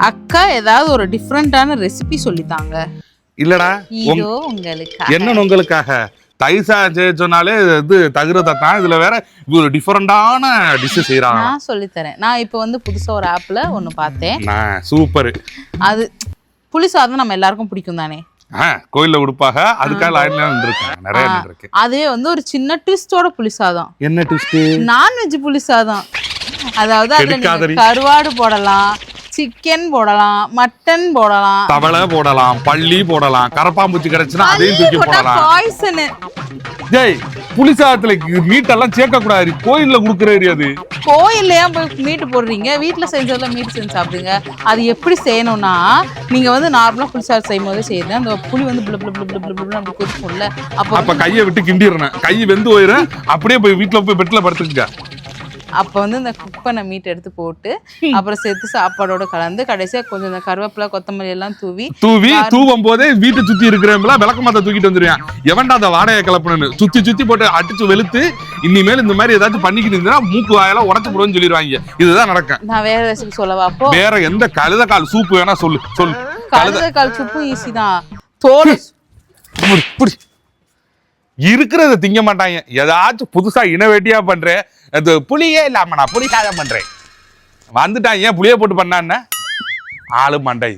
அக்கா ஏதாவது ஒரு டிஃப்ரெண்டான ரெசிபி சொல்லித்தாங்க. இல்லடா இதோ உங்களுக்கு என்ன உங்களுக்காக தயிர் சாதம் சொன்னாலே இது தகுறத தான். இதுல வேற ஒரு டிஃபரெண்டான டிஷ் செய்யறாங்க. நான் சொல்லித்தரேன். நான் இப்போ வந்து புதுசா ஒரு ஆப்ல ஒன்னு பார்த்தேன். சூப்பர். அது புளி சாதம் நம்ம எல்லாருக்கும் பிடிக்கும் தானே. கோயில்ல கொடுப்பாங்க. அதுக்காக லைன்ல இருந்திருக்காங்க. நிறைய இருக்கு. அதே வந்து ஒரு சின்ன ட்விஸ்டோட புளி சாதம். என்ன ட்விஸ்ட்? நான்வெஜ் புளி சாதம். அதாவது அதுல நீங்க கருவாடு போடலாம், சிக்கன் போடலாம், மட்டன் போடலாம், தவளை போடலாம், பள்ளி போடலாம், கரப்பாம்பூச்சி கிடைச்சுன்னா அதையும் தூக்கி போடலாம். பாய்சன். டேய் புளிசாதத்துல மீட் எல்லாம் சேர்க்க கூடாது. கோயில்ல குடுக்குறாரு. அது கோயில்ல ஏன் போய் மீட் போடுறீங்க? வீட்டுல செஞ்சதுல மீட் செஞ்சு சாப்பிடுங்க. அது எப்படி செய்யணும்னா, நீங்க வந்து நார்மலா புளிசாதம் செய்யும் போது செய்யுது அந்த புளி வந்து அப்படி கொதிக்கும்ல. அப்ப கையை விட்டு கிண்டிடணும். கை வெந்து போயிடும். அப்படியே போய் வீட்டுல போய் பெட்ல படுத்துக்குங்க. அப்போ வந்து இந்த குக் பண்ண மீட் எடுத்து போட்டு அப்புறம் சேர்த்து சாப்பாடோட கலந்து கடைசியா கொஞ்சம் இந்த கருவேப்பிலை கொத்தமல்லி எல்லாம் தூவும் போதே வீட்டை சுத்தி இருக்கிறவங்களா விளக்கமாத்த தூக்கிட்டு வந்துருவேன். எவன்டா அந்த வாடகை கிளப்பணும்னு சுத்தி போட்டு அடிச்சு வெளுத்து இனிமேல் இந்த மாதிரி ஏதாச்சும் பண்ணிக்கிட்டு இருந்தா மூக்கு வாயெல்லாம் உடச்சு போடுன்னு சொல்லிடுவாங்க. இதுதான் நடக்கும். நான் வேற ரெசிபி சொல்லவா? அப்போ வேற எந்த கழுதக்கால் சூப்பு வேணா சொல்லு. கழுதக்கால் சூப்பு ஈஸி தான். தோல் இருக்கிறத திங்க மாட்டாங்க. ஏதாச்சும் புதுசா இனோவேட்டிவா பண்றேன். அது புளியே இல்லாம நான் புளி சாதம் பண்றேன் வந்துட்டான். ஏன் புளிய போட்டு பண்ணான்னு ஆளு மண்டை.